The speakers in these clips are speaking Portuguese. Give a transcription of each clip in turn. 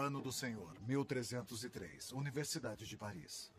Ano do Senhor, 1303, Universidade de Paris.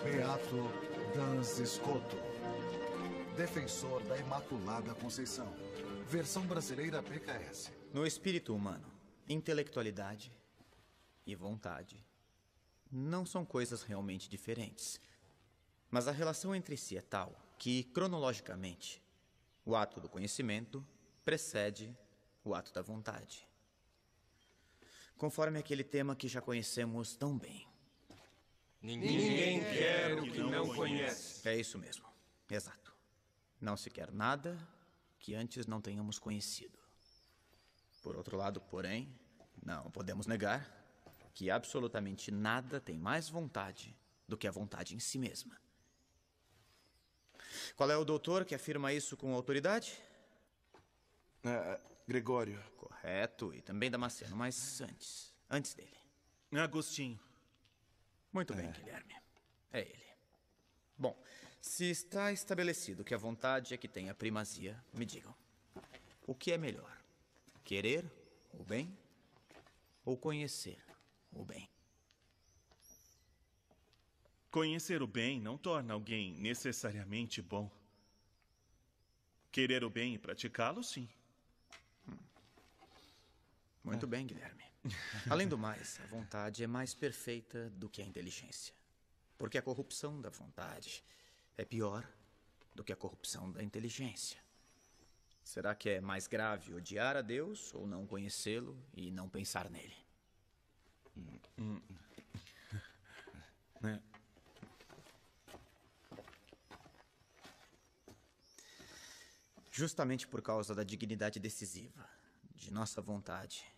Beato Dans Escoto, defensor da Imaculada Conceição. Versão brasileira PKS. No espírito humano, intelectualidade e vontade não são coisas realmente diferentes. Mas a relação entre si é tal que, cronologicamente, o ato do conhecimento precede o ato da vontade. Conforme aquele tema que já conhecemos tão bem. Ninguém quer o que não conhece. É isso mesmo. Exato. Não se quer nada que antes não tenhamos conhecido. Por outro lado, porém, não podemos negar que absolutamente nada tem mais vontade do que a vontade em si mesma. Qual é o doutor que afirma isso com autoridade? Gregório. Correto, e também Damasceno, mas antes dele. Agostinho. Muito bem, Guilherme. É ele. Bom, se está estabelecido que a vontade é que tem a primazia, me digam. O que é melhor? Querer o bem ou conhecer o bem? Conhecer o bem não torna alguém necessariamente bom. Querer o bem e praticá-lo, sim. Muito bem, Guilherme. Além do mais, a vontade é mais perfeita do que a inteligência. Porque a corrupção da vontade é pior do que a corrupção da inteligência. Será que é mais grave odiar a Deus ou não conhecê-lo e não pensar nele? Justamente por causa da dignidade decisiva de nossa vontade,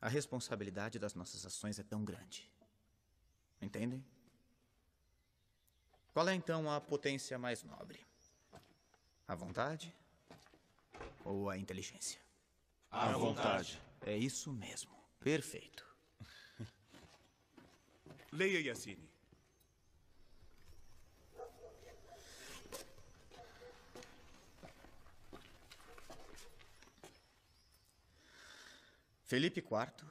a responsabilidade das nossas ações é tão grande. Entendem? Qual é então a potência mais nobre? A vontade ou a inteligência? A vontade. É isso mesmo. Perfeito. Leia, Yassine. Felipe IV,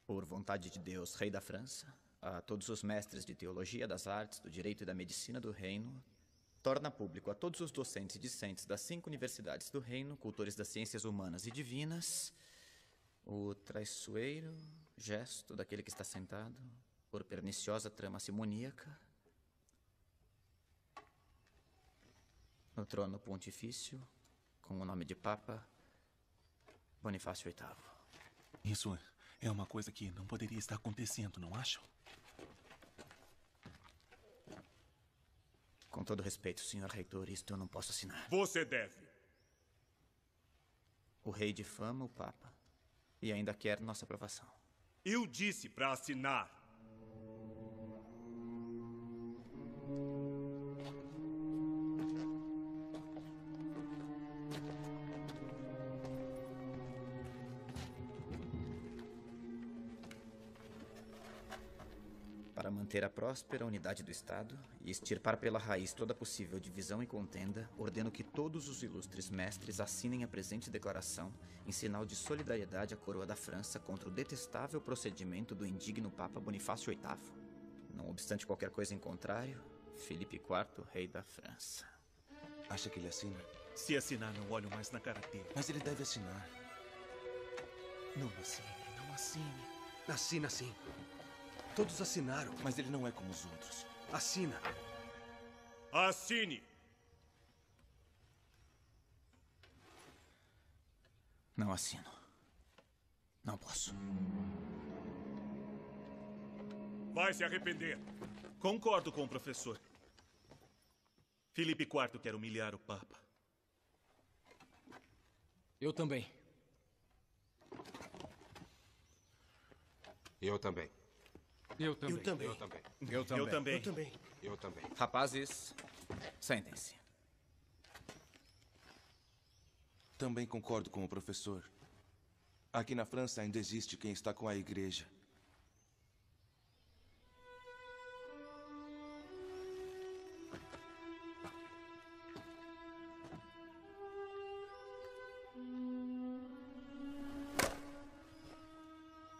por vontade de Deus, rei da França, a todos os mestres de teologia, das artes, do direito e da medicina do reino, torna público a todos os docentes e discentes das 5 universidades do reino, cultores das ciências humanas e divinas, o traiçoeiro gesto daquele que está sentado por perniciosa trama simoníaca no trono pontifício, com o nome de Papa Bonifácio VIII. Isso é uma coisa que não poderia estar acontecendo, não acham? Com todo respeito, senhor reitor, isto eu não posso assinar. Você deve. O rei difama o Papa e ainda quer nossa aprovação. Eu disse para assinar. Para para manter a próspera unidade do Estado e extirpar pela raiz toda possível divisão e contenda, ordeno que todos os ilustres mestres assinem a presente declaração em sinal de solidariedade à coroa da França contra o detestável procedimento do indigno Papa Bonifácio VIII. Não obstante qualquer coisa em contrário, Filipe IV, rei da França. Acha que ele assina? Se assinar, não olho mais na cara dele. Mas ele deve assinar. Não assine, não assine. Assina sim. Todos assinaram. Mas ele não é como os outros. Assina. Assine! Não assino. Não posso. Vai se arrepender. Concordo com o professor. Filipe IV quer humilhar o Papa. Eu também. Eu também. Eu também. Eu também. Eu também. Eu também. Eu também. Rapazes, sentem-se. Também concordo com o professor. Aqui na França ainda existe quem está com a igreja.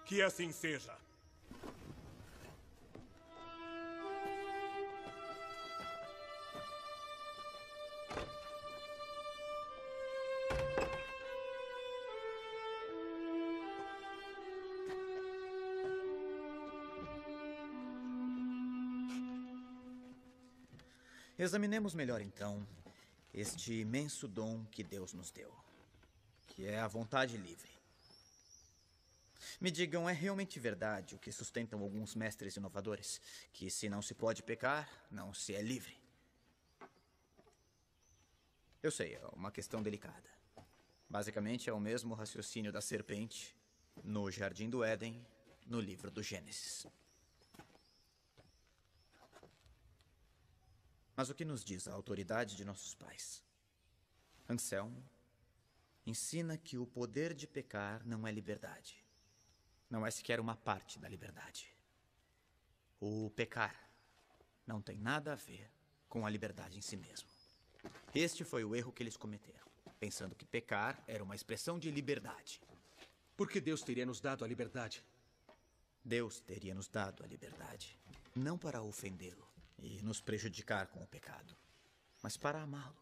Que assim seja. Examinemos melhor, então, este imenso dom que Deus nos deu, que é a vontade livre. Me digam, é realmente verdade o que sustentam alguns mestres inovadores? Que se não se pode pecar, não se é livre. Eu sei, é uma questão delicada. Basicamente é o mesmo raciocínio da serpente no Jardim do Éden, no livro do Gênesis. Mas o que nos diz a autoridade de nossos pais? Anselmo ensina que o poder de pecar não é liberdade. Não é sequer uma parte da liberdade. O pecar não tem nada a ver com a liberdade em si mesmo. Este foi o erro que eles cometeram, pensando que pecar era uma expressão de liberdade. Por que Deus teria nos dado a liberdade? Deus teria nos dado a liberdade, não para ofendê-lo e nos prejudicar com o pecado, mas para amá-lo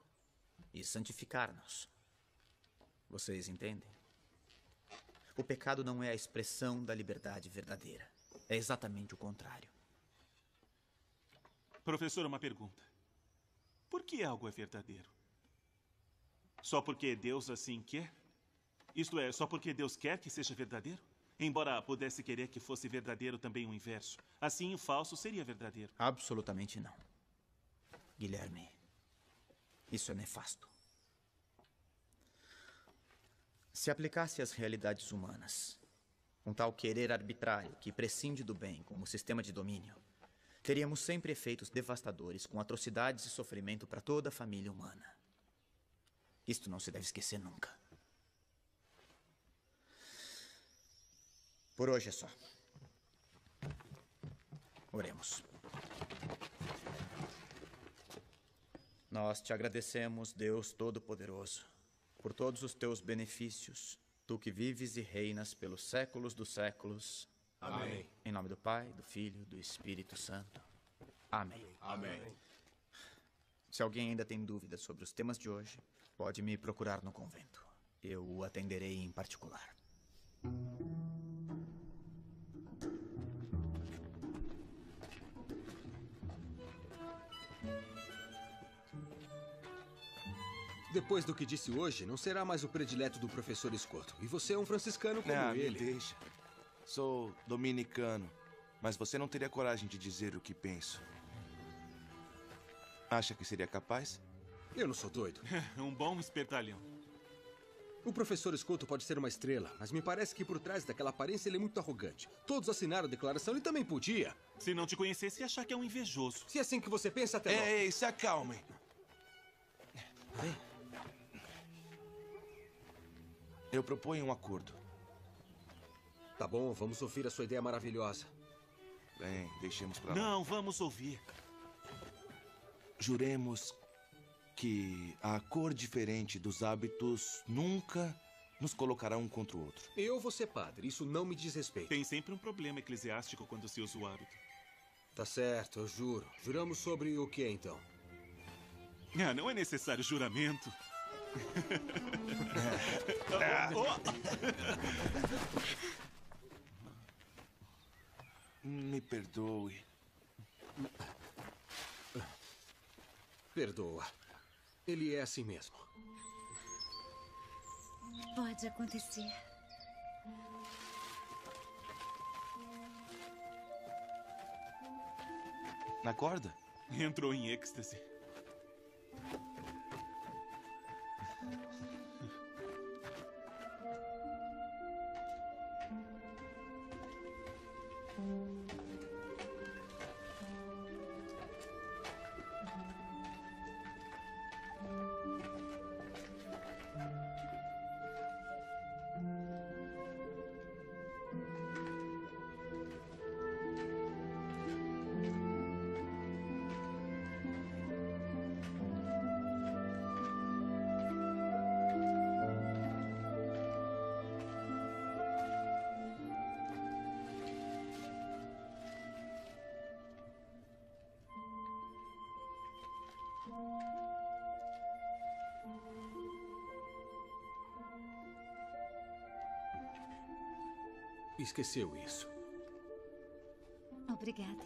e santificar-nos. Vocês entendem? O pecado não é a expressão da liberdade verdadeira. É exatamente o contrário. Professor, uma pergunta. Por que algo é verdadeiro? Só porque Deus assim quer? Isto é, só porque Deus quer que seja verdadeiro? Embora pudesse querer que fosse verdadeiro também o inverso. Assim, o falso seria verdadeiro. Absolutamente não. Guilherme, isso é nefasto. Se aplicasse às realidades humanas, um tal querer arbitrário que prescinde do bem como sistema de domínio, teríamos sempre efeitos devastadores com atrocidades e sofrimento para toda a família humana. Isto não se deve esquecer nunca. Por hoje é só. Oremos. Nós te agradecemos, Deus Todo-Poderoso, por todos os teus benefícios, tu que vives e reinas pelos séculos dos séculos. Amém. Em nome do Pai, do Filho, do Espírito Santo. Amém. Amém. Se alguém ainda tem dúvidas sobre os temas de hoje, pode me procurar no convento. Eu o atenderei em particular. Depois do que disse hoje, não será mais o predileto do professor Escoto. E você é um franciscano como Me ele. deixa. Sou dominicano, mas você não teria coragem de dizer o que penso. Acha que seria capaz? Eu não sou doido. Um bom espertalhão. O professor Escoto pode ser uma estrela, mas me parece que por trás daquela aparência ele é muito arrogante. Todos assinaram a declaração, ele também podia. Se não te conhecesse, ia achar que é um invejoso. Se é assim que você pensa, até logo. Ei, se acalmem. Eu proponho um acordo. Tá bom, vamos ouvir a sua ideia maravilhosa. Bem, deixemos pra lá. Não, vamos ouvir. Juremos que a cor diferente dos hábitos nunca nos colocará um contra o outro. Eu vou ser padre, isso não me diz respeito. Tem sempre um problema eclesiástico quando se usa o hábito. Tá certo, eu juro. Juramos sobre o que então? Ah, não é necessário juramento. Me perdoe. Perdoa. Ele é assim mesmo. Pode acontecer. Na corda? Entrou em êxtase. Esqueceu isso. Obrigada.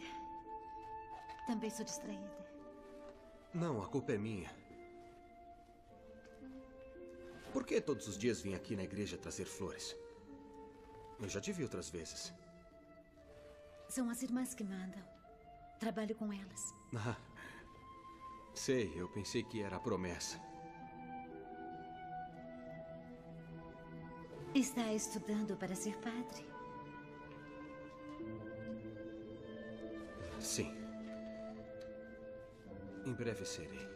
Também sou distraída. Não, a culpa é minha. Por que todos os dias vim aqui na igreja trazer flores? Eu já te vi outras vezes. São as irmãs que mandam. Trabalho com elas. Ah, sei, eu pensei que era a promessa. Está estudando para ser padre? Sim. Em breve serei.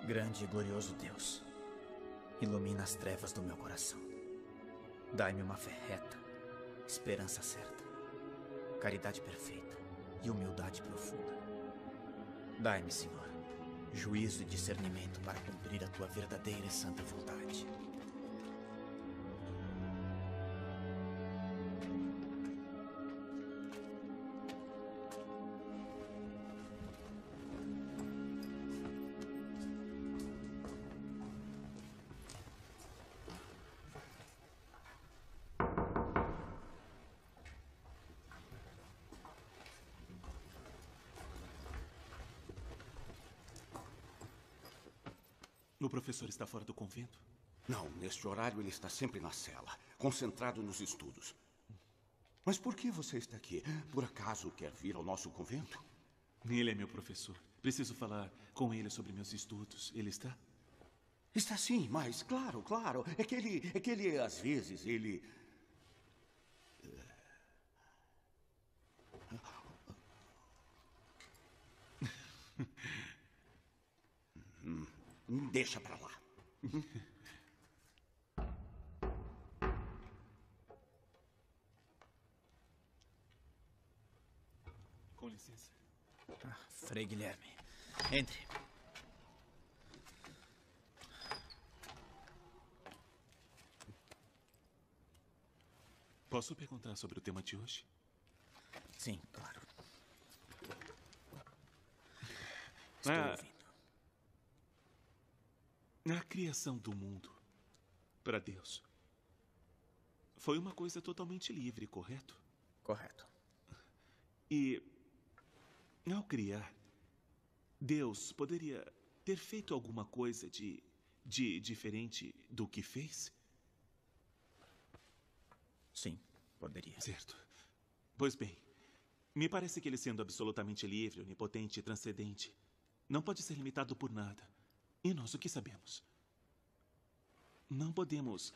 Grande e glorioso Deus, ilumina as trevas do meu coração. Dai-me uma fé reta, esperança certa, caridade perfeita e humildade profunda. Dai-me, Senhor, juízo e discernimento para cumprir a tua verdadeira e santa vontade. O professor está fora do convento? Não, neste horário ele está sempre na cela, concentrado nos estudos. Mas por que você está aqui? Por acaso quer vir ao nosso convento? Ele é meu professor. Preciso falar com ele sobre meus estudos. Ele está? Está sim, mas claro, claro. É que ele às vezes, ele... Deixa pra lá. Com licença. Frei Guilherme, entre. Posso perguntar sobre o tema de hoje? Sim, claro. Estou ouvindo. A criação do mundo para Deus foi uma coisa totalmente livre, correto? Correto. E, ao criar, Deus poderia ter feito alguma coisa de diferente do que fez? Sim, poderia. Certo. Pois bem, Me parece que ele, sendo absolutamente livre, onipotente e transcendente, não pode ser limitado por nada. E nós o que sabemos? Não podemos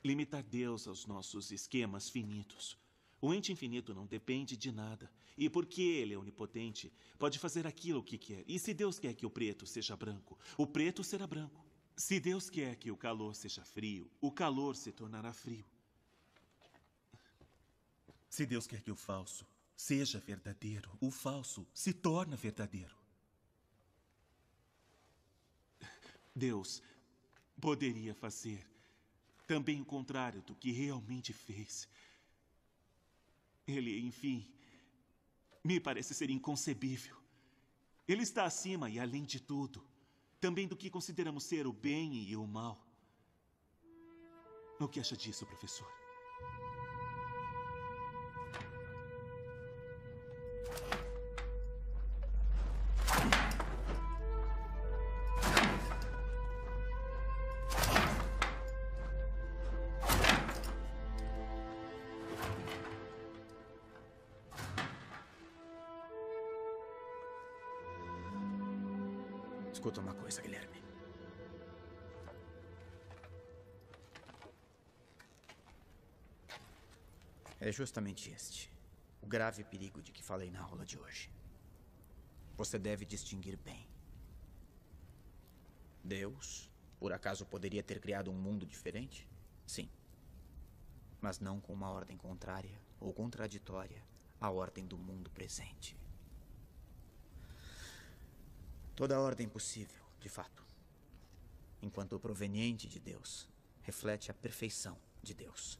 limitar Deus aos nossos esquemas finitos. O ente infinito não depende de nada. E porque ele é onipotente, pode fazer aquilo que quer. E se Deus quer que o preto seja branco, o preto será branco. Se Deus quer que o calor seja frio, o calor se tornará frio. Se Deus quer que o falso seja verdadeiro, o falso se torna verdadeiro. Deus poderia fazer também o contrário do que realmente fez. Ele, enfim, me parece ser inconcebível. Ele está acima e além de tudo, também do que consideramos ser o bem e o mal. O que acha disso, professor? Escuta uma coisa, Guilherme. É justamente este o grave perigo de que falei na aula de hoje. Você deve distinguir bem. Deus, por acaso, poderia ter criado um mundo diferente? Sim. Mas não com uma ordem contrária ou contraditória à ordem do mundo presente. Toda a ordem possível, de fato, enquanto proveniente de Deus, reflete a perfeição de Deus.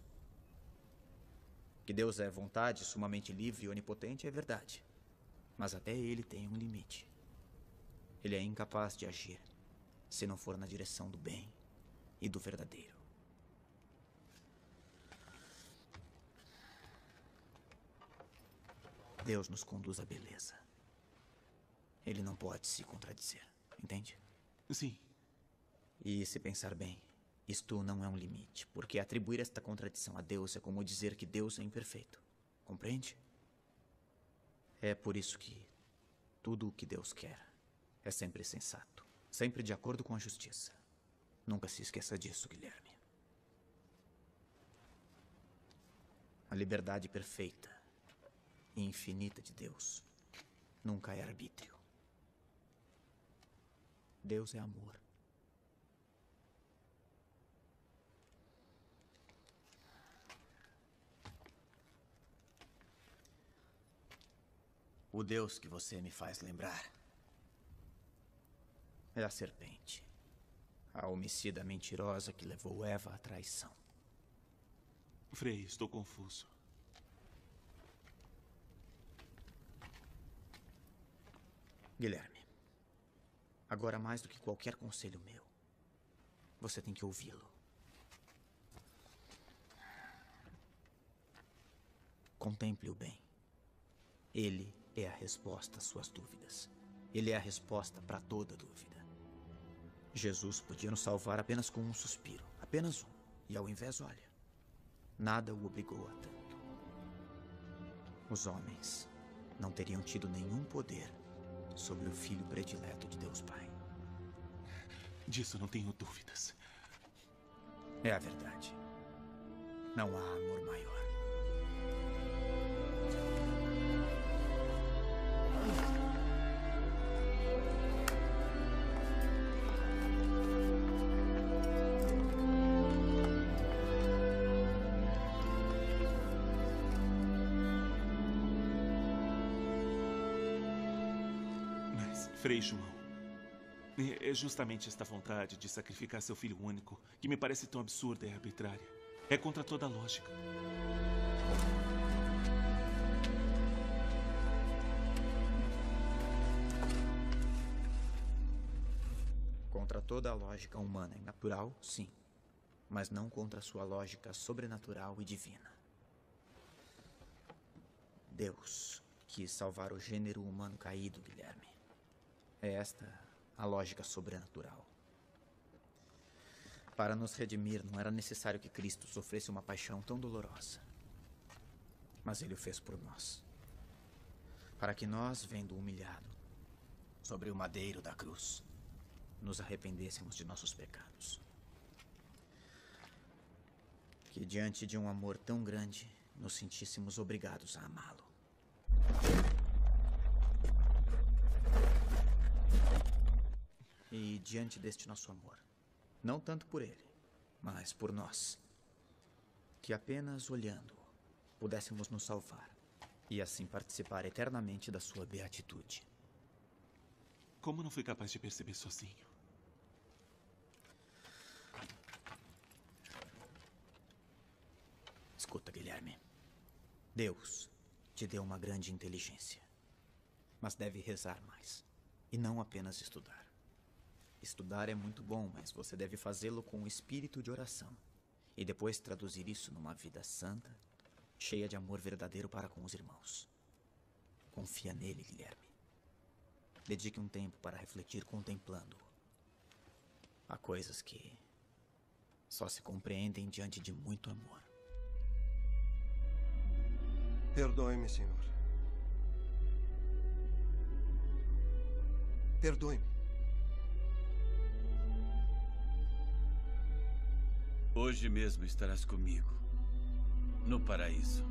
Que Deus é vontade sumamente livre e onipotente é verdade, mas até ele tem um limite. Ele é incapaz de agir se não for na direção do bem e do verdadeiro. Deus nos conduz à beleza. Ele não pode se contradizer, entende? Sim. E se pensar bem, isto não é um limite, porque atribuir esta contradição a Deus é como dizer que Deus é imperfeito. Compreende? É por isso que tudo o que Deus quer é sempre sensato, sempre de acordo com a justiça. Nunca se esqueça disso, Guilherme. A liberdade perfeita e infinita de Deus nunca é arbítrio. Deus é amor. O Deus que você me faz lembrar é a serpente, a homicida mentirosa que levou Eva à traição. Frei, estou confuso. Guilherme, agora mais do que qualquer conselho meu, você tem que ouvi-lo. Contemple-o bem. Ele é a resposta às suas dúvidas. Ele é a resposta para toda dúvida. Jesus podia nos salvar apenas com um suspiro, apenas um. E ao invés, olha, nada o obrigou a tanto. Os homens não teriam tido nenhum poder sobre o Filho predileto de Deus Pai. Disso não tenho dúvidas. É a verdade. Não há amor maior. Frei João, é justamente esta vontade de sacrificar seu filho único que me parece tão absurda e arbitrária. É contra toda a lógica. Contra toda a lógica humana e natural, sim. Mas não contra sua lógica sobrenatural e divina. Deus quis salvar o gênero humano caído, Guilherme. É esta a lógica sobrenatural. Para nos redimir, não era necessário que Cristo sofresse uma paixão tão dolorosa. Mas ele o fez por nós. para que nós, vendo humilhado sobre o madeiro da cruz, nos arrependêssemos de nossos pecados. Que diante de um amor tão grande, nos sentíssemos obrigados a amá-lo. E diante deste nosso amor, não tanto por ele, mas por nós, que apenas olhando-o pudéssemos nos salvar e assim participar eternamente da sua beatitude. Como não fui capaz de perceber sozinho? Escuta, Guilherme. Deus te deu uma grande inteligência, mas deve rezar mais e não apenas estudar. Estudar é muito bom, mas você deve fazê-lo com o espírito de oração e depois traduzir isso numa vida santa, cheia de amor verdadeiro para com os irmãos. Confia nele, Guilherme. Dedique um tempo para refletir contemplando-o. Há coisas que só se compreendem diante de muito amor. Perdoe-me, senhor. Perdoe-me. Hoje mesmo estarás comigo, no paraíso.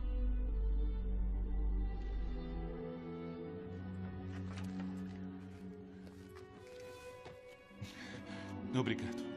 Obrigado.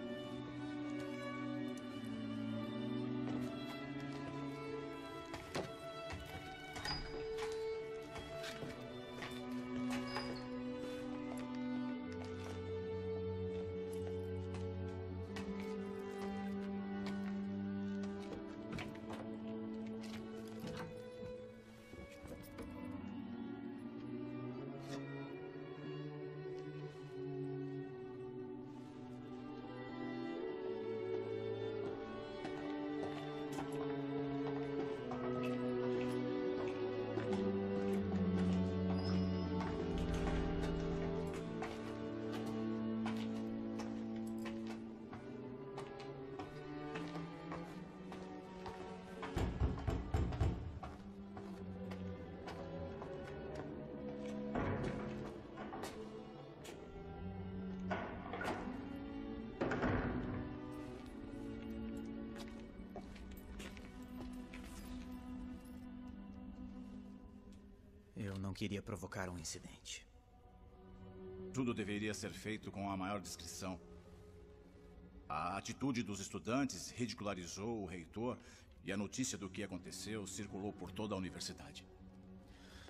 Eu não queria provocar um incidente. Tudo deveria ser feito com a maior discrição. A atitude dos estudantes ridicularizou o reitor e a notícia do que aconteceu circulou por toda a universidade.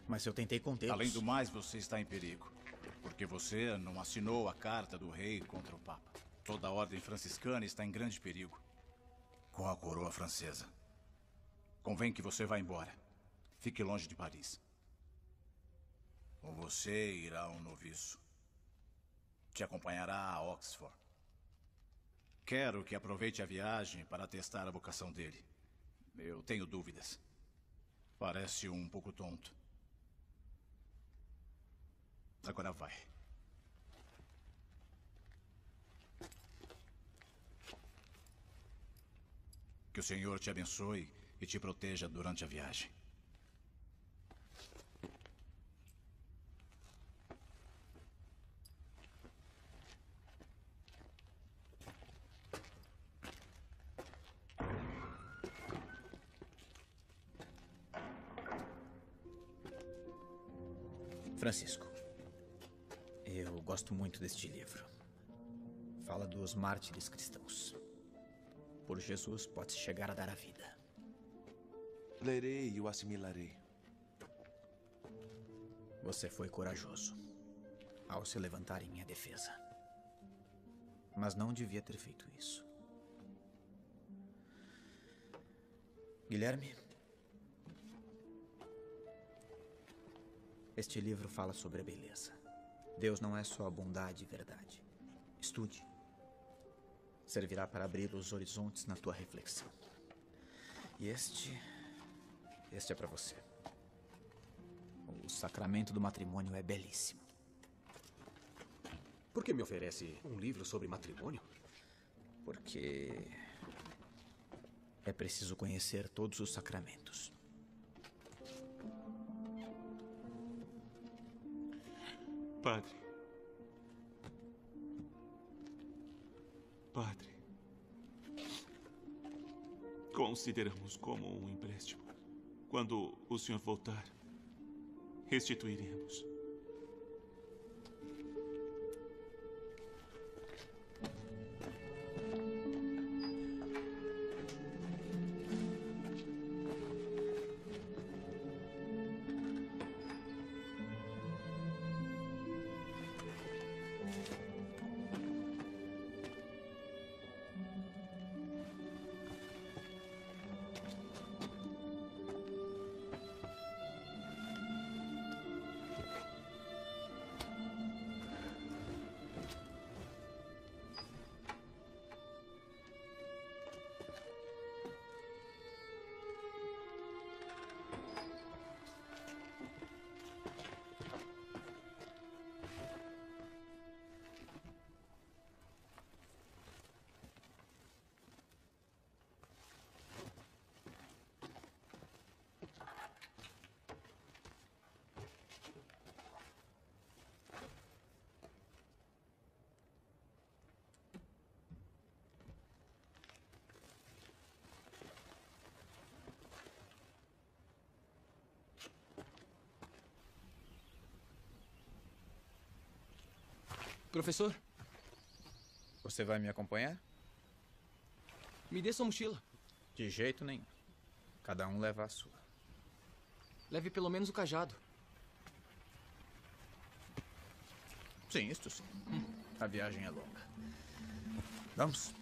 Mas eu tentei contê-los. Além do mais, você está em perigo, porque você não assinou a carta do rei contra o Papa. Toda a ordem franciscana está em grande perigo com a coroa francesa. Convém que você vá embora. Fique longe de Paris. Com você irá um noviço. Te acompanhará a Oxford. Quero que aproveite a viagem para testar a vocação dele. Eu tenho dúvidas. Parece um pouco tonto. Agora vai. Que o Senhor te abençoe e te proteja durante a viagem. Francisco, eu gosto muito deste livro. Fala dos mártires cristãos. Por Jesus pode-se chegar a dar a vida. Lerei e o assimilarei. Você foi corajoso ao se levantar em minha defesa. Mas não devia ter feito isso. Guilherme, este livro fala sobre a beleza. Deus não é só bondade e verdade. Estude. Servirá para abrir os horizontes na tua reflexão. E este é para você. O sacramento do matrimônio é belíssimo. Por que me oferece um livro sobre matrimônio? Porque é preciso conhecer todos os sacramentos. Padre. Padre. Consideramos como um empréstimo. Quando o senhor voltar, restituiremos. Professor? Você vai me acompanhar? Me dê sua mochila. De jeito nenhum. Cada um leva a sua. Leve pelo menos o cajado. Sim, isto sim. A viagem é longa. Vamos.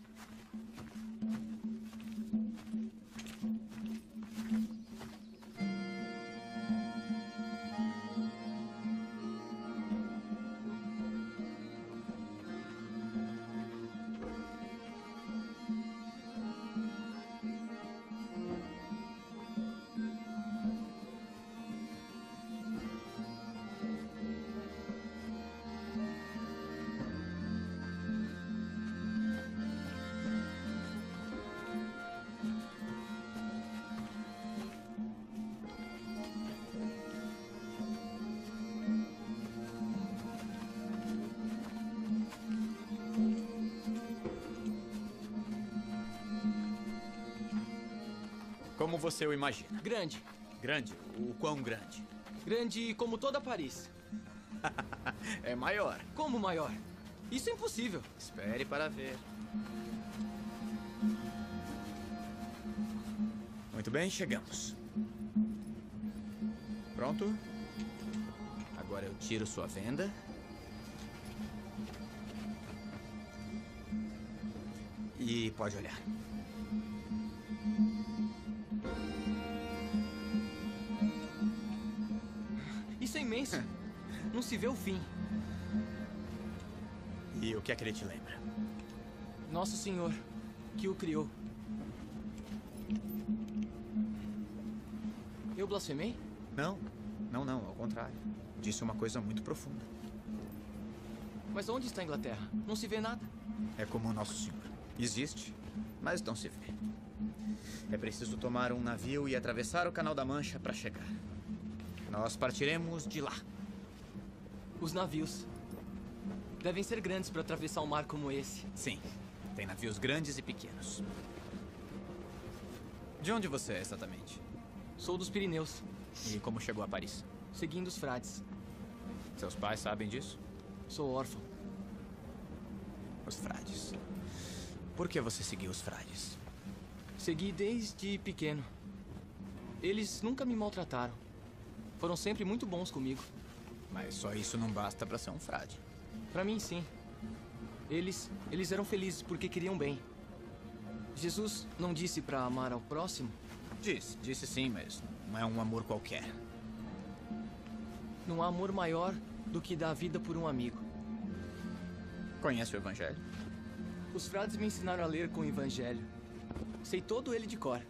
Como você o imagina? Grande. Grande? O quão grande? Grande como toda Paris. É maior. Como maior? Isso é impossível. Espere para ver. Muito bem, chegamos. Pronto? Agora eu tiro sua venda. E pode olhar. Isso é imenso. Não se vê o fim. E o que é que ele te lembra? Nosso Senhor, que o criou. Eu blasfemei? Não, ao contrário. Disse uma coisa muito profunda. Mas onde está a Inglaterra? Não se vê nada. É como o Nosso Senhor. Existe, mas não se vê. É preciso tomar um navio e atravessar o Canal da Mancha para chegar. Nós partiremos de lá. Os navios devem ser grandes para atravessar um mar como esse. Sim, tem navios grandes e pequenos. De onde você é exatamente? Sou dos Pirineus. E como chegou a Paris? Seguindo os frades. Seus pais sabem disso? Sou órfão. Os frades. Por que você seguiu os frades? Segui desde pequeno. Eles nunca me maltrataram. Foram sempre muito bons comigo. Mas só isso não basta para ser um frade. Para mim, sim. Eles eram felizes porque queriam bem. Jesus não disse para amar ao próximo? Disse sim, mas não é um amor qualquer. Não há amor maior do que dar a vida por um amigo. Conhece o Evangelho? Os frades me ensinaram a ler com o Evangelho. Sei todo ele de cor.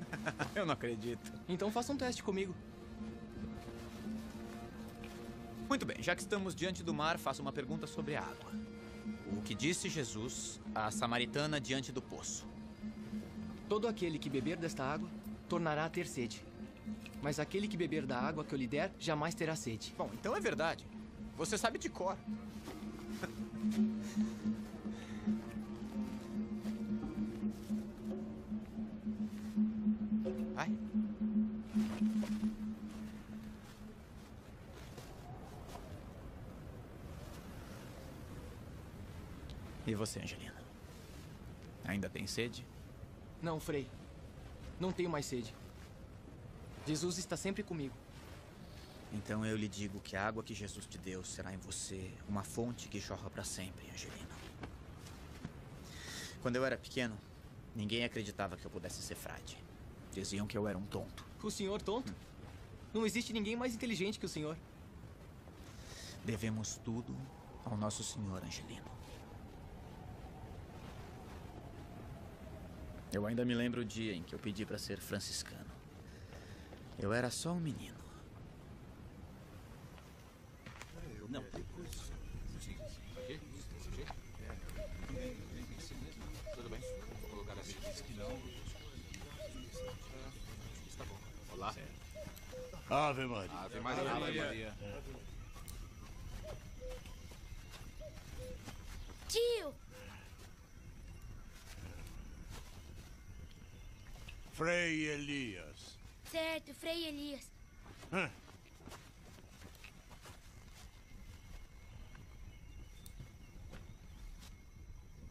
Eu não acredito. Então faça um teste comigo. Muito bem, já que estamos diante do mar, faço uma pergunta sobre a água. O que disse Jesus à samaritana diante do poço? Todo aquele que beber desta água tornará a ter sede. Mas aquele que beber da água que eu lhe der, jamais terá sede. Bom, então é verdade. Você sabe de cor. Vai. E você, Angelina? Ainda tem sede? Não, Frei. Não tenho mais sede. Jesus está sempre comigo. Então eu lhe digo que a água que Jesus te deu será em você uma fonte que jorra para sempre, Angelina. Quando eu era pequeno, ninguém acreditava que eu pudesse ser frade. Diziam que eu era um tonto. O senhor tonto? Não existe ninguém mais inteligente que o senhor. Devemos tudo ao nosso Senhor, Angelino. Eu ainda me lembro o dia em que eu pedi para ser franciscano. Eu era só um menino. Não. Tudo bem? Vou colocar assim. Que não. Está bom. Olá. Ave Maria. Ave Maria. Ave Maria. Tio! Frei Elias. Certo, Frei Elias.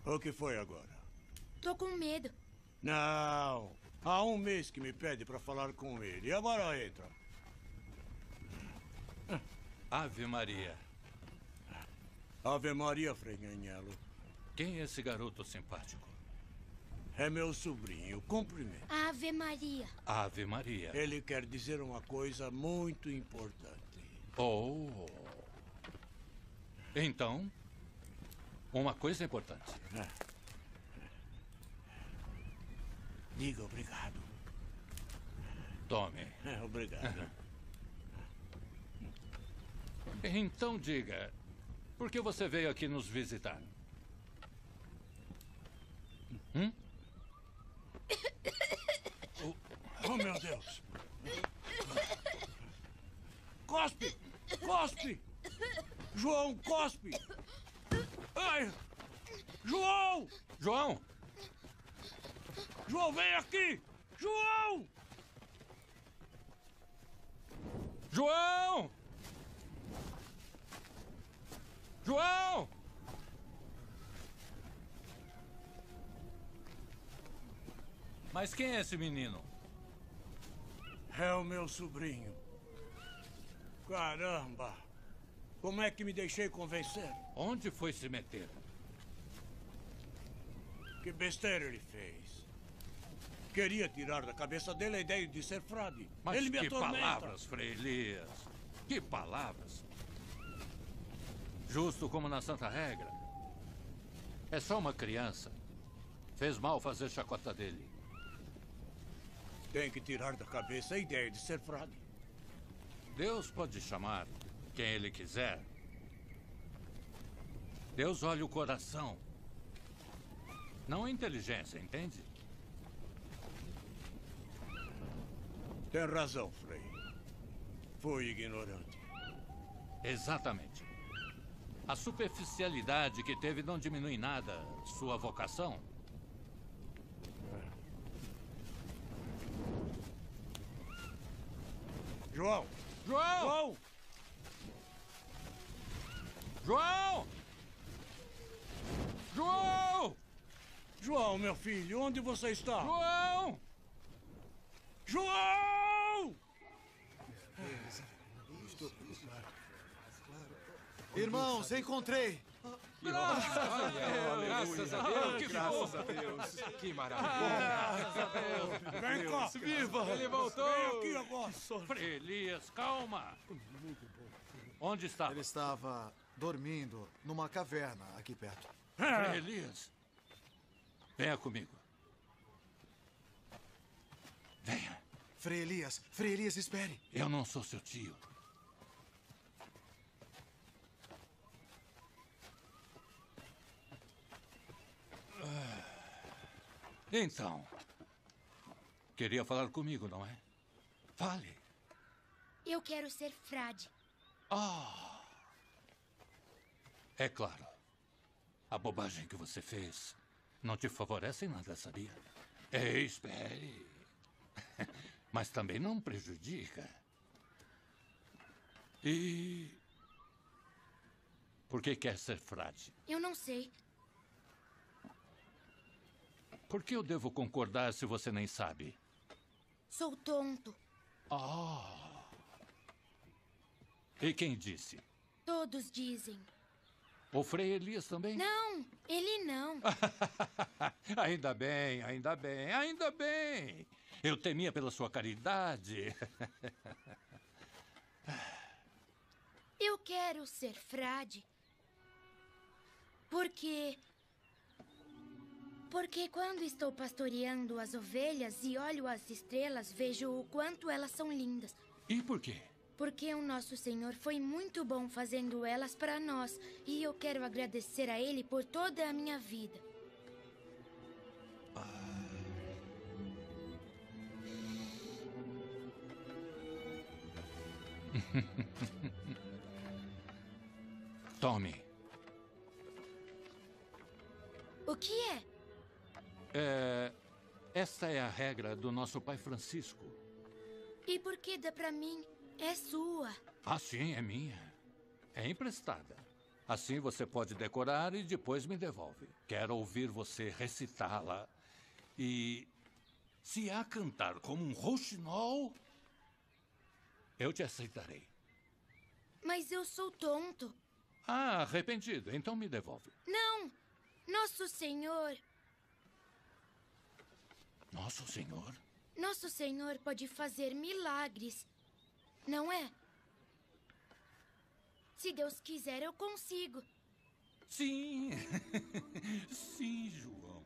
O que foi agora? Tô com medo. Não. Há um mês que me pede para falar com ele. E agora entra. Ave Maria. Ave Maria, Frei Agnello. Quem é esse garoto simpático? É meu sobrinho. Cumprimento. Ave Maria. Ave Maria. Ele quer dizer uma coisa muito importante. Oh. Então, uma coisa importante. Diga obrigado. Tome. Obrigado. Então diga, por que você veio aqui nos visitar? Oh, meu Deus. Cospe! Cospe! João, cospe! Ai! João! João! João, vem aqui! João! João! João! Mas quem é esse menino? É o meu sobrinho. Caramba! Como é que me deixei convencer? Onde foi se meter? Que besteira ele fez. Queria tirar da cabeça dele a ideia de ser frade. Mas ele me que atormenta. palavras, Frei Elias. Que palavras. Justo como na Santa Regra. É só uma criança. Fez mal fazer chacota dele. Tem que tirar da cabeça a ideia de ser frade. Deus pode chamar quem ele quiser. Deus olha o coração. Não a inteligência, entende? Tem razão, Frei. Fui ignorante. Exatamente. A superficialidade que teve não diminui nada sua vocação. João! João! João! João! João, meu filho, onde você está? João! João! Irmãos, encontrei! Graças a Deus! Graças a Deus! Que maravilha! Graças a Deus! Vem cá! Viva! Ele voltou! Vem aqui agora! Frei Elias, calma! Onde estava? Ele estava dormindo numa caverna aqui perto. Frei Elias, venha comigo. Venha. Frei Elias, espere. Eu não sou seu tio. Então, queria falar comigo, não é? Fale. Eu quero ser frade. É claro. A bobagem que você fez não te favorece em nada, sabia? Espere. Mas também não prejudica. E... por que quer ser frade? Eu não sei. Por que eu devo concordar se você nem sabe? Sou tonto. E quem disse? Todos dizem. O Frei Elias também? Não, ele não. Ainda bem, ainda bem, ainda bem. Eu temia pela sua caridade. Eu quero ser frade. Porque quando estou pastoreando as ovelhas e olho as estrelas, vejo o quanto elas são lindas. E por quê? Porque o nosso Senhor foi muito bom fazendo elas para nós. E eu quero agradecer a Ele por toda a minha vida. Tome. O que é? Esta é a regra do nosso pai Francisco. E por que dá pra mim? É sua. Ah, sim, é minha. É emprestada. Assim você pode decorar e depois me devolve. Quero ouvir você recitá-la. E se a cantar como um rouxinol, eu te aceitarei. Mas eu sou tonto. Ah, arrependido. Então me devolve. Não! Nosso Senhor... Nosso Senhor? Nosso Senhor pode fazer milagres. Não é? Se Deus quiser, eu consigo. Sim. Sim, João.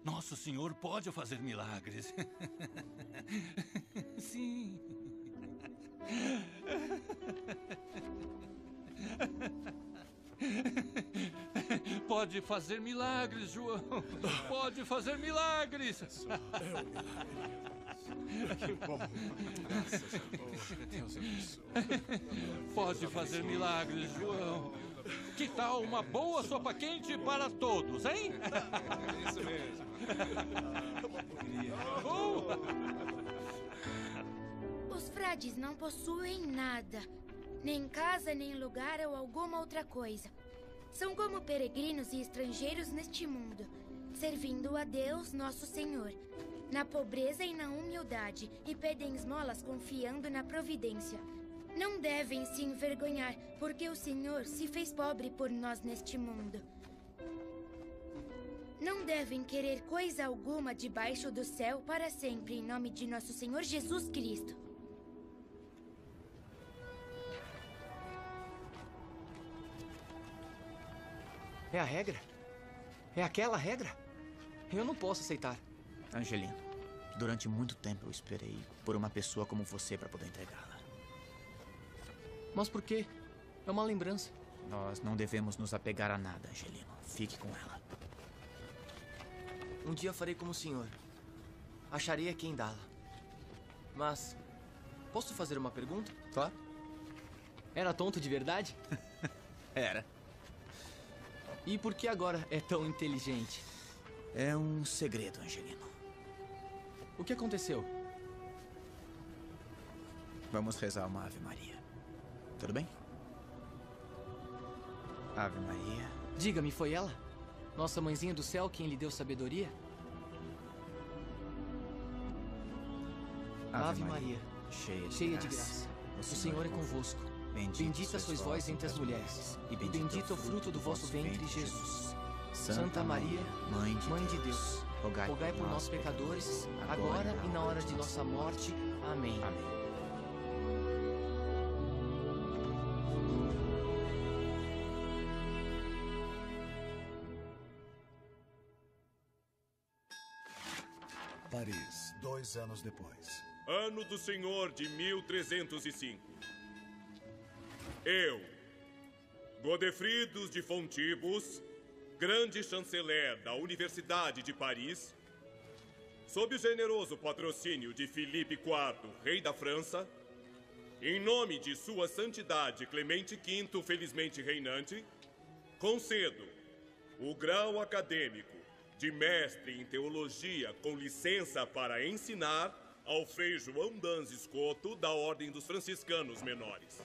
Nosso Senhor pode fazer milagres. Sim. Pode fazer milagres, João. Pode fazer milagres. É um milagre. Que bom. Graças a Deus abençoe. Pode fazer milagres, João. Que tal uma boa sopa quente para todos, hein? É isso mesmo. Os frades não possuem nada. Nem casa, nem lugar ou alguma outra coisa. São como peregrinos e estrangeiros neste mundo, servindo a Deus, nosso Senhor, na pobreza e na humildade, e pedem esmolas confiando na providência. Não devem se envergonhar, porque o Senhor se fez pobre por nós neste mundo. Não devem querer coisa alguma debaixo do céu para sempre, em nome de nosso Senhor Jesus Cristo. É a regra? É aquela regra? Eu não posso aceitar. Angelino, durante muito tempo eu esperei por uma pessoa como você para poder entregá-la. Mas por quê? É uma lembrança. Nós não devemos nos apegar a nada, Angelino. Fique com ela. Um dia farei como o senhor. Acharei a quem dá-la. Mas, posso fazer uma pergunta? Claro. Era tonto de verdade? Era. E por que agora é tão inteligente? É um segredo, Angelino. O que aconteceu? Vamos rezar uma Ave Maria. Tudo bem? Ave Maria. Diga-me, foi ela? Nossa mãezinha do céu quem lhe deu sabedoria? Ave Maria, cheia de graça. O Senhor é convosco. Bendita sois vós entre as mulheres, e bendito é o fruto do vosso ventre, Jesus. Santa Maria, Mãe de Deus, rogai por nós, pecadores, agora e na hora de nossa morte. Amém. Amém. Paris, 2 anos depois. Ano do Senhor de 1305. Eu, Godefridos de Fontibus, grande chanceler da Universidade de Paris, sob o generoso patrocínio de Filipe IV, rei da França, em nome de Sua Santidade Clemente V, felizmente reinante, Concedo o grau acadêmico de mestre em teologia com licença para ensinar ao Frei João Dans Escoto, da Ordem dos Franciscanos Menores.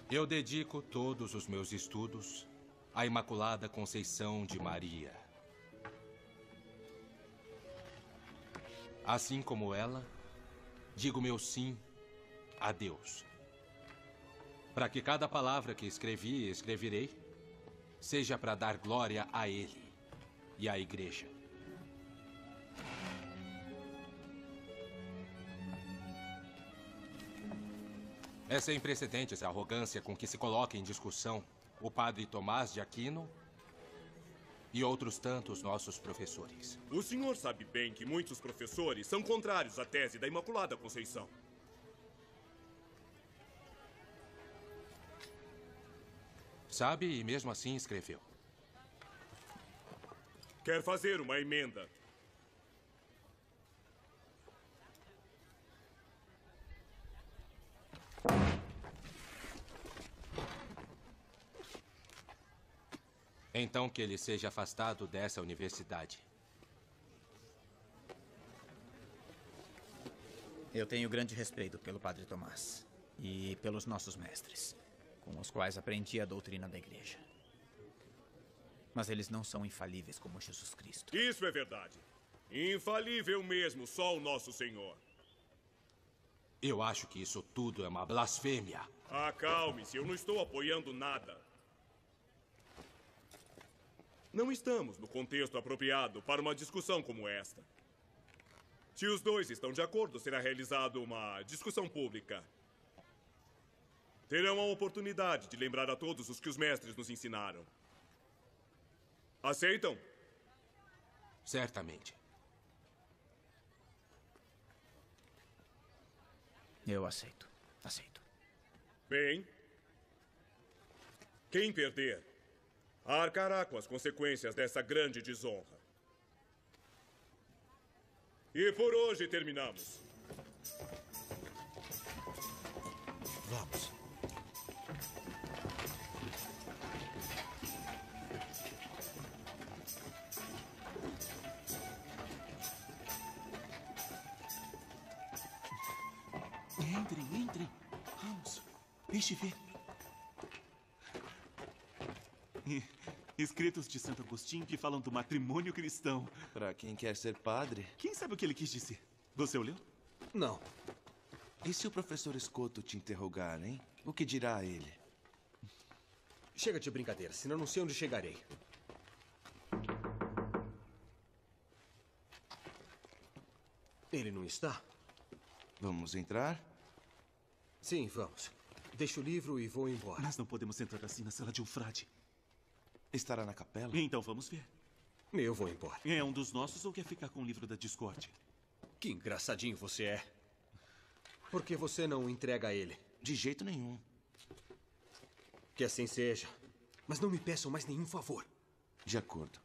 Eu dedico todos os meus estudos à Imaculada Conceição de Maria. Assim como ela, digo meu sim a Deus. Para que cada palavra que escrevi e escreverei seja para dar glória a Ele e à Igreja. É sem precedentes a arrogância com que se coloca em discussão o padre Tomás de Aquino e outros tantos nossos professores. O senhor sabe bem que muitos professores são contrários à tese da Imaculada Conceição. Sabe, e mesmo assim escreveu. Quer fazer uma emenda? Então que ele seja afastado dessa universidade. Eu tenho grande respeito pelo Padre Tomás e pelos nossos mestres, com os quais aprendi a doutrina da Igreja. Mas eles não são infalíveis como Jesus Cristo. Isso é verdade. Infalível mesmo, só o nosso Senhor. Eu acho que isso tudo é uma blasfêmia. Acalme-se, eu não estou apoiando nada. Não estamos no contexto apropriado para uma discussão como esta. Se os dois estão de acordo, será realizada uma discussão pública. Terão a oportunidade de lembrar a todos os que os mestres nos ensinaram. Aceitam? Certamente. Eu aceito. Aceito. Bem, quem perder arcará com as consequências dessa grande desonra. E por hoje terminamos. Vamos. Entrem. Vamos. Deixe ver. Escritos de Santo Agostinho que falam do matrimônio cristão. Para quem quer ser padre. Quem sabe o que ele quis dizer? Você o leu? Não. E se o professor Escoto te interrogar, hein? O que dirá a ele? Chega de brincadeira, senão não sei onde chegarei. Ele não está? Vamos entrar? Sim, vamos. Deixo o livro e vou embora. Nós não podemos entrar assim na cela de um frade. Estará na capela? Então vamos ver. Eu vou embora. É um dos nossos ou quer ficar com o livro da Discórdia? Que engraçadinho você é. Por que você não entrega a ele? De jeito nenhum. Que assim seja. Mas não me peçam mais nenhum favor. De acordo.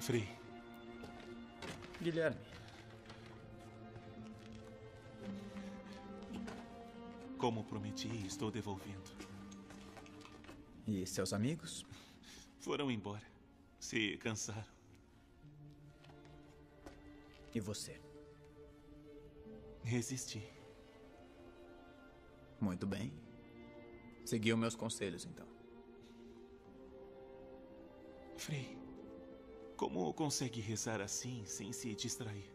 Frei. Guilherme. Como prometi, estou devolvendo. E seus amigos? Foram embora. Se cansaram. E você? Resisti. Muito bem. Seguiu meus conselhos, então. Frei, como consegue rezar assim sem se distrair?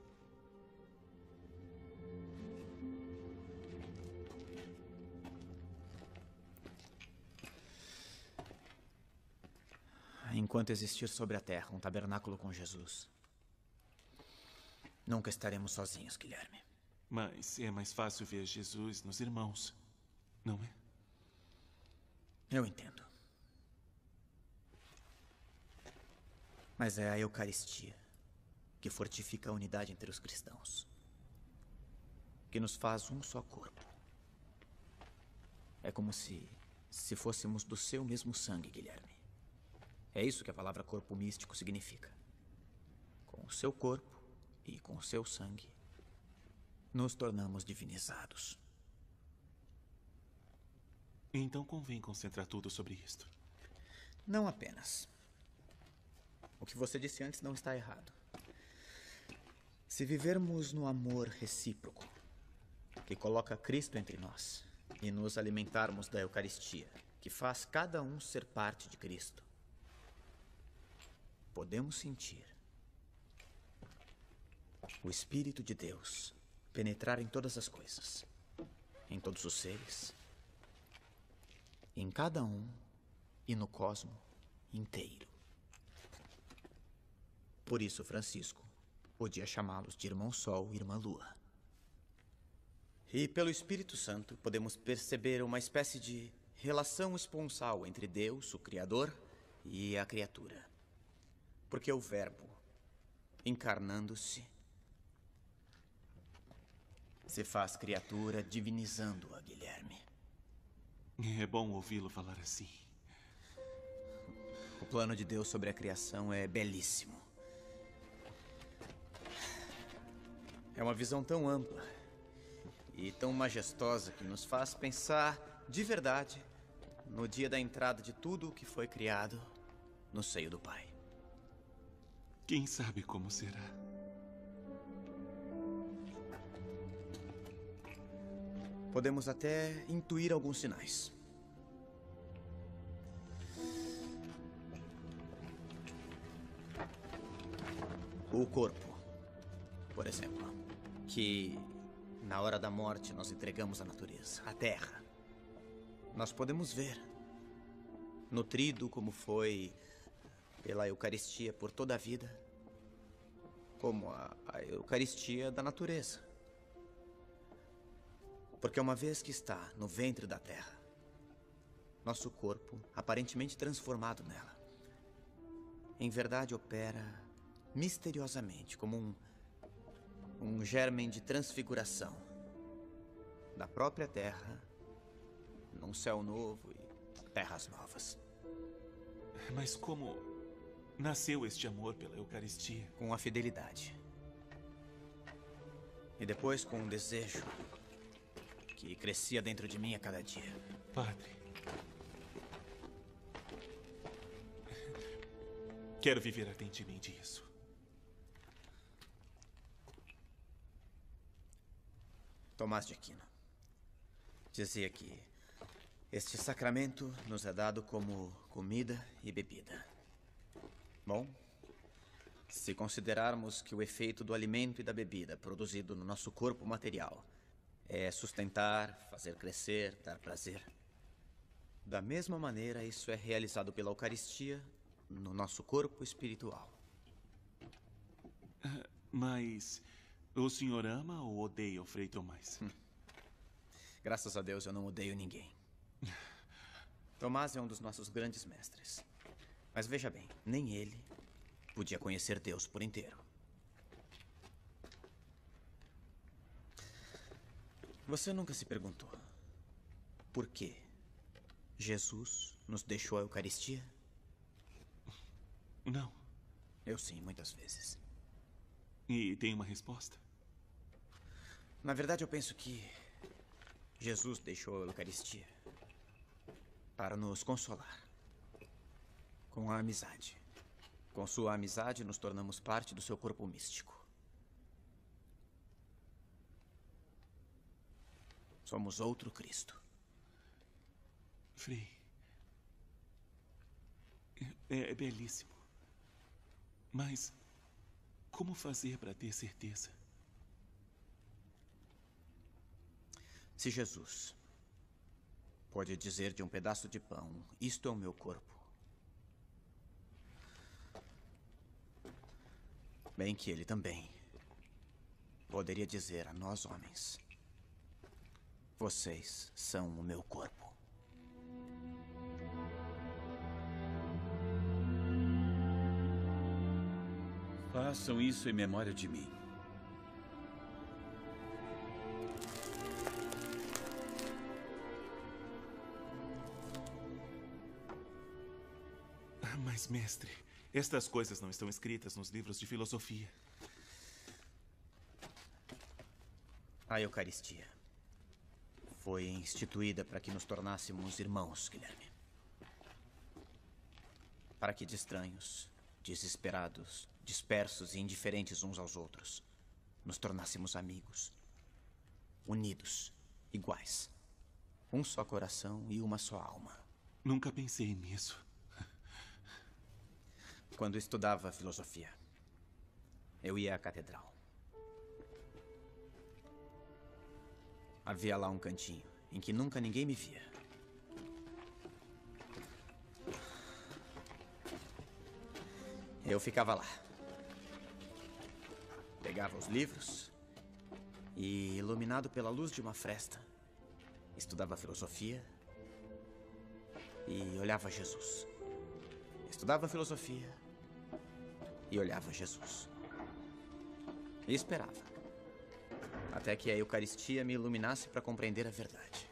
Enquanto existir sobre a terra um tabernáculo com Jesus, nunca estaremos sozinhos, Guilherme. Mas é mais fácil ver Jesus nos irmãos, não é? Eu entendo. Mas é a Eucaristia que fortifica a unidade entre os cristãos, que nos faz um só corpo. É como se fôssemos do seu mesmo sangue, Guilherme. É isso que a palavra corpo místico significa. Com o seu corpo e com o seu sangue, nos tornamos divinizados. Então convém concentrar tudo sobre isto. Não apenas. O que você disse antes não está errado. Se vivermos no amor recíproco, que coloca Cristo entre nós, e nos alimentarmos da Eucaristia, que faz cada um ser parte de Cristo, podemos sentir o Espírito de Deus penetrar em todas as coisas, em todos os seres, em cada um e no cosmo inteiro. Por isso, Francisco podia chamá-los de Irmão Sol e Irmã Lua. E pelo Espírito Santo podemos perceber uma espécie de relação esponsal entre Deus, o Criador, e a criatura. Porque o Verbo, encarnando-se, se faz criatura divinizando-a, Guilherme. É bom ouvi-lo falar assim. O plano de Deus sobre a criação é belíssimo. É uma visão tão ampla e tão majestosa que nos faz pensar de verdade no dia da entrada de tudo o que foi criado no seio do Pai. Quem sabe como será? Podemos até intuir alguns sinais. O corpo, por exemplo, que na hora da morte nós entregamos à natureza, à terra. Nós podemos ver, nutrido como foi pela Eucaristia por toda a vida, como a Eucaristia da natureza. Porque uma vez que está no ventre da terra, nosso corpo, aparentemente transformado nela, em verdade opera misteriosamente como um germen de transfiguração da própria terra num céu novo e terras novas. Mas como nasceu este amor pela Eucaristia? Com a fidelidade. E depois com um desejo que crescia dentro de mim a cada dia. Padre, quero viver ardentemente isso. Tomás de Aquino dizia que este sacramento nos é dado como comida e bebida. Bom, se considerarmos que o efeito do alimento e da bebida produzido no nosso corpo material é sustentar, fazer crescer, dar prazer, da mesma maneira isso é realizado pela Eucaristia no nosso corpo espiritual. Mas o senhor ama ou odeia o Frei Tomás? Graças a Deus eu não odeio ninguém. Tomás é um dos nossos grandes mestres. Mas veja bem, nem ele podia conhecer Deus por inteiro. Você nunca se perguntou por que Jesus nos deixou a Eucaristia? Não. Eu sim, muitas vezes. E tem uma resposta? Na verdade, eu penso que Jesus deixou a Eucaristia para nos consolar. Com a amizade. Com sua amizade, nos tornamos parte do seu corpo místico. Somos outro Cristo. Frei, é belíssimo. Mas como fazer para ter certeza? Se Jesus pode dizer de um pedaço de pão, isto é o meu corpo. Bem que ele também poderia dizer a nós homens, vocês são o meu corpo. Façam isso em memória de mim. Mas, mestre, estas coisas não estão escritas nos livros de filosofia. A Eucaristia foi instituída para que nos tornássemos irmãos, Guilherme. Para que de estranhos, desesperados, dispersos e indiferentes uns aos outros, nos tornássemos amigos, unidos, iguais. Um só coração e uma só alma. Nunca pensei nisso. Quando estudava filosofia, eu ia à catedral. Havia lá um cantinho em que nunca ninguém me via. Eu ficava lá. Pegava os livros e, iluminado pela luz de uma fresta, estudava filosofia e olhava Jesus. Estudava filosofia e olhava Jesus. E esperava. Até que a Eucaristia me iluminasse para compreender a verdade.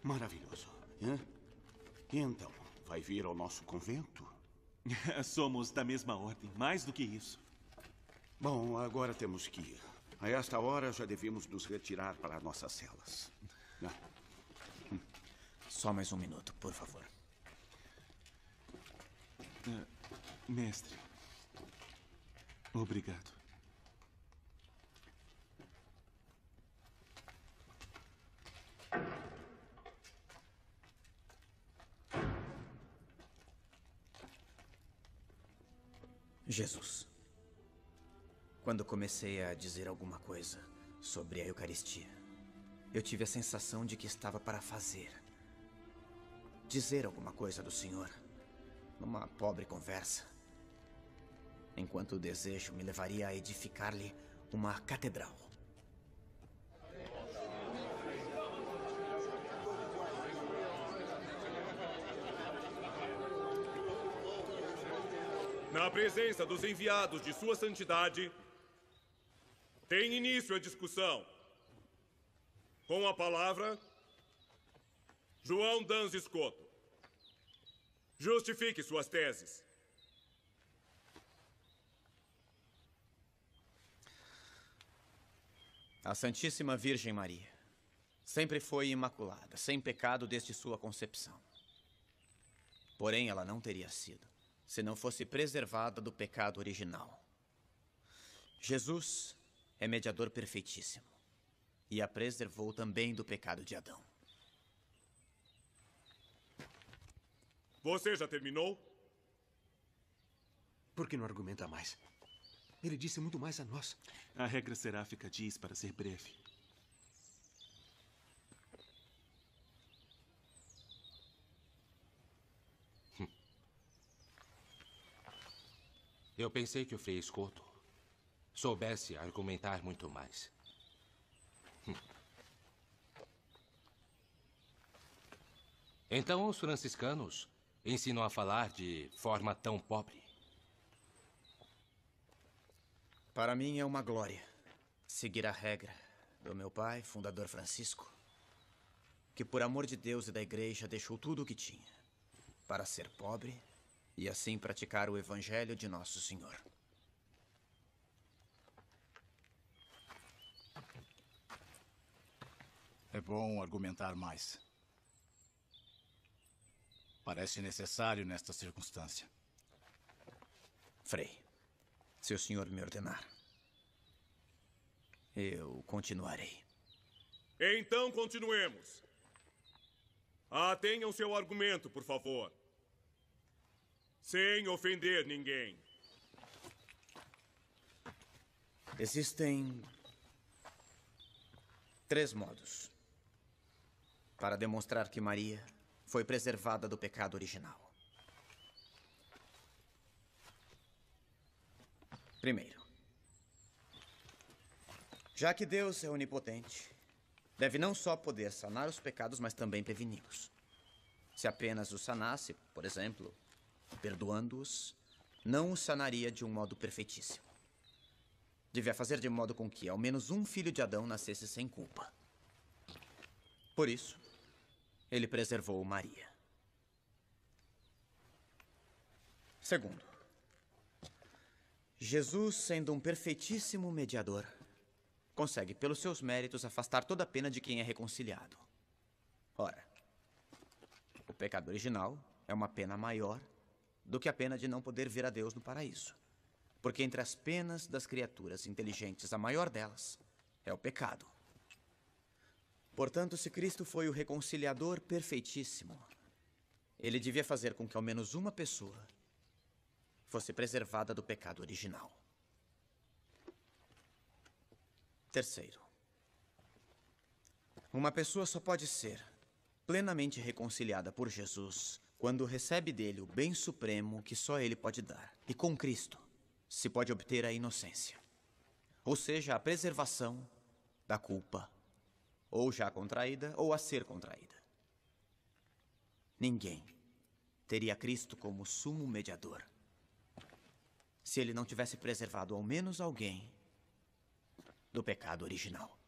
Maravilhoso. E então, vai vir ao nosso convento? Somos da mesma ordem, mais do que isso. Bom, agora temos que ir. A esta hora já devemos nos retirar para nossas celas. Só mais um minuto, por favor. Mestre, obrigado. Jesus. Quando comecei a dizer alguma coisa sobre a Eucaristia, eu tive a sensação de que estava para dizer alguma coisa do Senhor, numa pobre conversa, enquanto o desejo me levaria a edificar-lhe uma catedral. Na presença dos enviados de Sua Santidade, tem início a discussão. Com a palavra, João Dans Escoto. Justifique suas teses. A Santíssima Virgem Maria sempre foi imaculada, sem pecado desde sua concepção. Porém, ela não teria sido, se não fosse preservada do pecado original. Jesus é mediador perfeitíssimo e a preservou também do pecado de Adão. Você já terminou? Por que não argumenta mais? Ele disse muito mais a nós. A regra seráfica diz para ser breve. Eu pensei que o Frei Escoto soubesse argumentar muito mais. Então os franciscanos ensinam a falar de forma tão pobre? Para mim é uma glória seguir a regra do meu pai, fundador Francisco, que por amor de Deus e da Igreja deixou tudo o que tinha para ser pobre e assim praticar o Evangelho de Nosso Senhor. É bom argumentar mais. Parece necessário nesta circunstância. Frei, se o senhor me ordenar, eu continuarei. Então, continuemos. Tenham seu argumento, por favor. Sem ofender ninguém. Existem 3 modos para demonstrar que Maria foi preservada do pecado original. Primeiro, já que Deus é onipotente, deve não só poder sanar os pecados, mas também preveni-los. Se apenas os sanasse, por exemplo, perdoando-os, não os sanaria de um modo perfeitíssimo. Devia fazer de modo com que ao menos um filho de Adão nascesse sem culpa. Por isso, ele preservou Maria. Segundo, Jesus, sendo um perfeitíssimo mediador, consegue, pelos seus méritos, afastar toda a pena de quem é reconciliado. Ora, o pecado original é uma pena maior do que a pena de não poder ver a Deus no paraíso. Porque entre as penas das criaturas inteligentes, a maior delas é o pecado. Portanto, se Cristo foi o reconciliador perfeitíssimo, ele devia fazer com que ao menos uma pessoa fosse preservada do pecado original. Terceiro, uma pessoa só pode ser plenamente reconciliada por Jesus quando recebe dele o bem supremo que só ele pode dar. E com Cristo se pode obter a inocência, ou seja, a preservação da culpa, ou já contraída ou a ser contraída. Ninguém teria Cristo como sumo mediador se ele não tivesse preservado ao menos alguém do pecado original.